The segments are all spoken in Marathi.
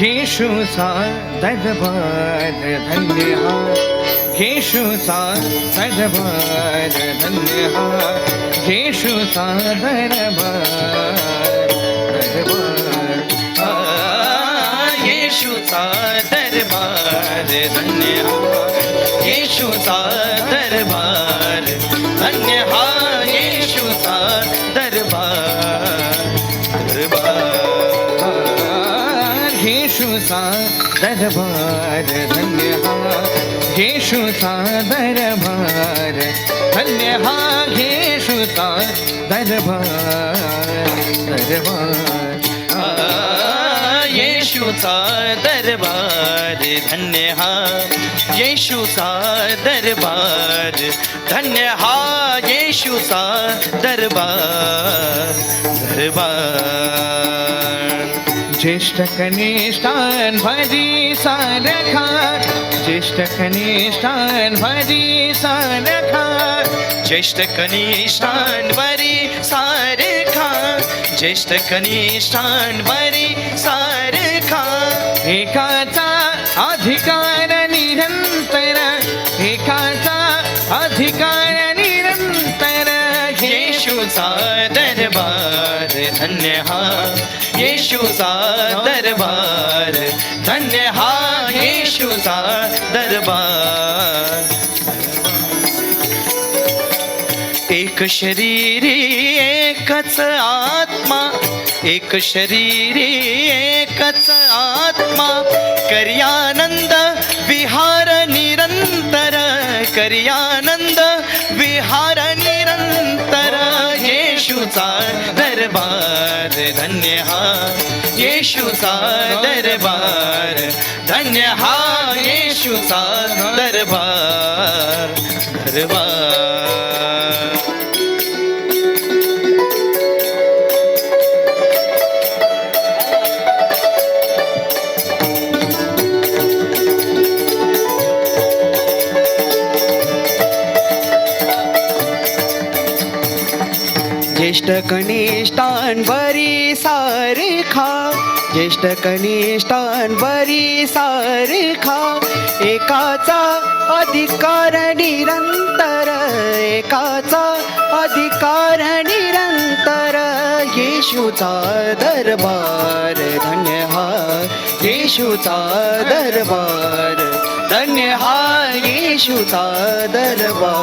येशूचा दरबार धन्य हा, येशूचा दरबार धन्य हा, येशूचा दरबार येशूचा दरबार धन्य हा, येशूचा दरबार धन्य हा, येशूचा दरबार येशूचा दरबार धन्य हा, येशूचा दरबार धन्य हा, येशूचा दरबार येशूचा दरबार धन्य हा, येशूचा दरबार धन्य हा, येशूचा दरबार ज्येष्ठ कनिष्ठान भजी सारखा, ज्येष्ठ कनिष्ठान भजी सारखा, ज्येष्ठ कनिष्ठान बरी सारखा, ज्येष्ठ कनिष्ठान बरी सारखा, एकाचा अधिकार निरंतर, एकाचा अधिकार निरंतर, येशूचा दरबार धन्य हा, येशूचा दरबार धन्य हा, येशूचा दरबार एक शरीरी एकच आत्मा, एक शरीरी एकच आत्मा, कर्यानंद विहार निरंतर, कर्यानंद विहार निरंतर, येशूचा दरबार धन्य हा, येशूचा दरबार धन्य हा, येशूचा दरबार ज्येष्ठ कनिष्ठान बरी सारखा, ज्येष्ठ कनिष्ठान बरी सारखा, एकाचा अधिकार निरंतर, एकाचा अधिकार निरंतर, येशूचा दरबार धन्य हा, येशूचा दरबार धन्य हा, येशूचा दरबार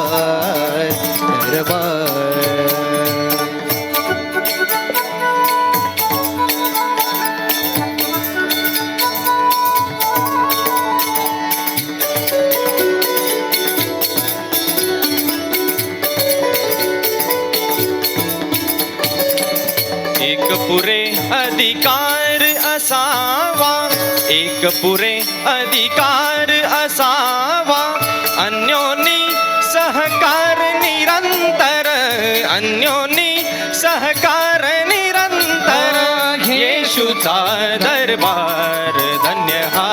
एक पुरे अधिकार असावा, एक पुरे अधिकार असावा, अन्योनी सहकार निरंतर, अन्योनी सहकार निरंतर, येशूचा दरबार धन्य हा,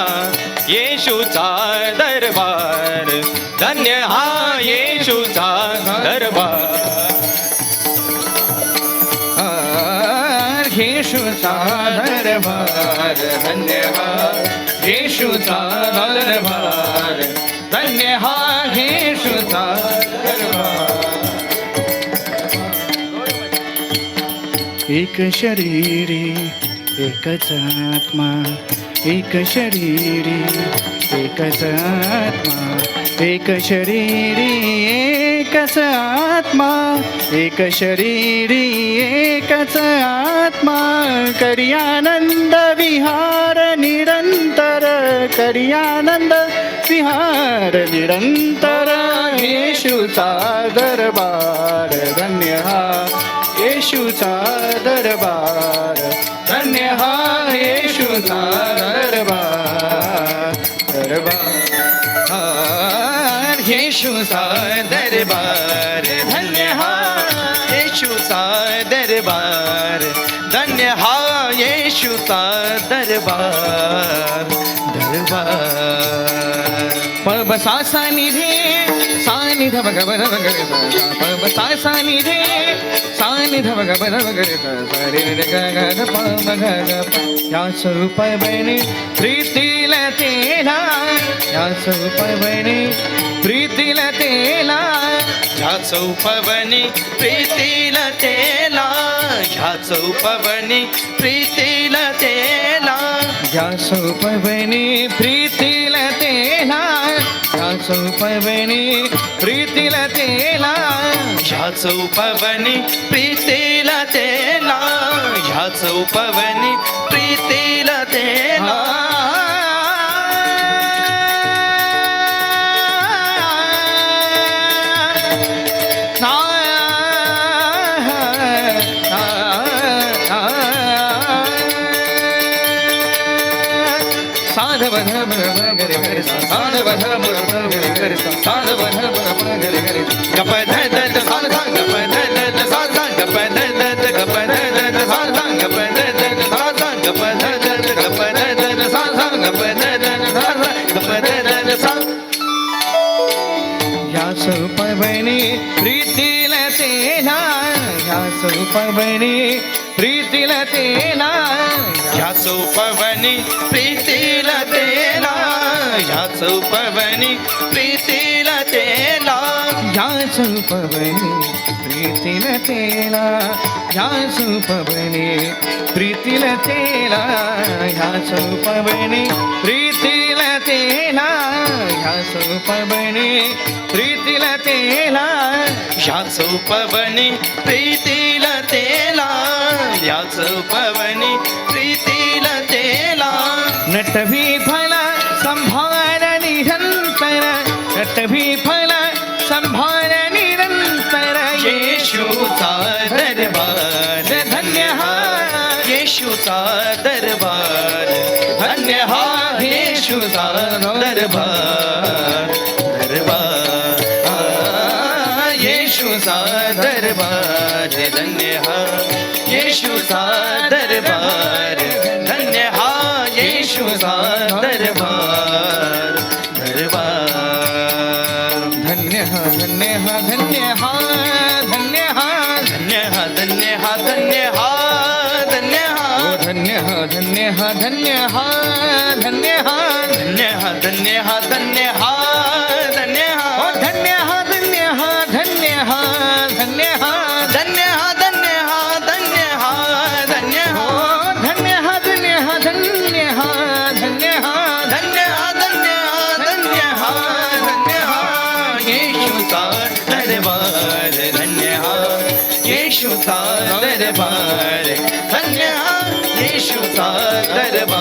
येशूचा दरबार धन्य हा, येशूचा दरबार येशूचा दरबार धन्य हा, येशूचा दरबार धन्य हा, येशूचा दरबार एक शरीरी एकच आत्मा, एक शरीरी एकच आत्मा, एक शरीरी एकच आत्मा, एक शरीरी एकच आत्मा, कर्यानंद विहार निरंतर, कर्यानंद विहार निरंतर, येशूचा दरबार धन्य हा, येशूचा दरबार धन्य हा, येशूचा दरबार येशूचा दरबार धन्य हा, येशूचा दरबार धन्य धन्य हा येशूचा दरबार दरबार. पब सा सा नि रे सा नि ध ग ब ध ग रे सा सा. पब सा सा नि रे सा नि ध ग ब ध ग रे सा सा रे रे ग ग ध प म ग ग प. या स्वरूप बहिणी प्रीतीला तेला या स्वरूप बहिणी प्रीतीला तेला ह्या चौपवनी प्रीतीला तेला ह्या चौपवनी प्रीतीला तेला या स्वरूप बहिणी प्रीतीला तेला या स्वरूप बहिणी प्रीतीला तेला ह्या चौपवनी प्रीतीला तेला ह्या चौपवनी प्रीतीला तेला. साध बध गरे गरे साध बध गरे गरे साध बध गरे गरे गप ध ध ध सा सा गप ध ध ध सा सा गप ध ध ध गप ध ध ध सा सा गप ध ध ध सा सा गप ध ध ध गप ध ध ध सा सा गप ध ध ध सा सा गप ध ध ध सा. या स्वरूप बहिणी प्रीतीला तेला या स्वरूप बहिणी प्रीतीला तेला ह्या चौपवनी प्रीतीला तेला ह्या चौपवनी प्रीतीला तेला या स्वरूप बहिणी प्रीतीला तेला या स्वरूप बहिणी प्रीतीला तेला या स्वरूप बहिणी प्रीतीला तेला या स्वरूप बहिणी प्रीतीला तेला ह्या चौपवनी प्रीतीला तेला ह्या चौपवनी प्रीतीला तेला. नटभी फला संभार निरंतर नटभी फला संभार निरंतर येशूचा दरबार धन्य हा येशूचा दरबार धन्य हा येशूचा दरबार दरबार. येशूचा दरबार धन्य हा येशूचा दरबार धन्य हा येशूचा दरबार दरबार. धन्य हा धन्य हा धन्य हा धन्य हा धन्य हा धन्य हा धन्य हा धन्य हा ओ धन्य हा धन्य हा धन्य हा धन्य हा धन्य हा धन्य हा धन्य हा धन्य हा ओ धन्य हा धन्य हा धन्य हा धन्य हा धन्य हा धन्य हा धन्य हा धन्य ओ हा धन्य हा धन्य हा धन्य हा धन्य हा धन्य हा धन्य हा धन्य हा येशूचा दरबार धन्य हा येशूचा दरबार धन्य हा येशूचा दरबार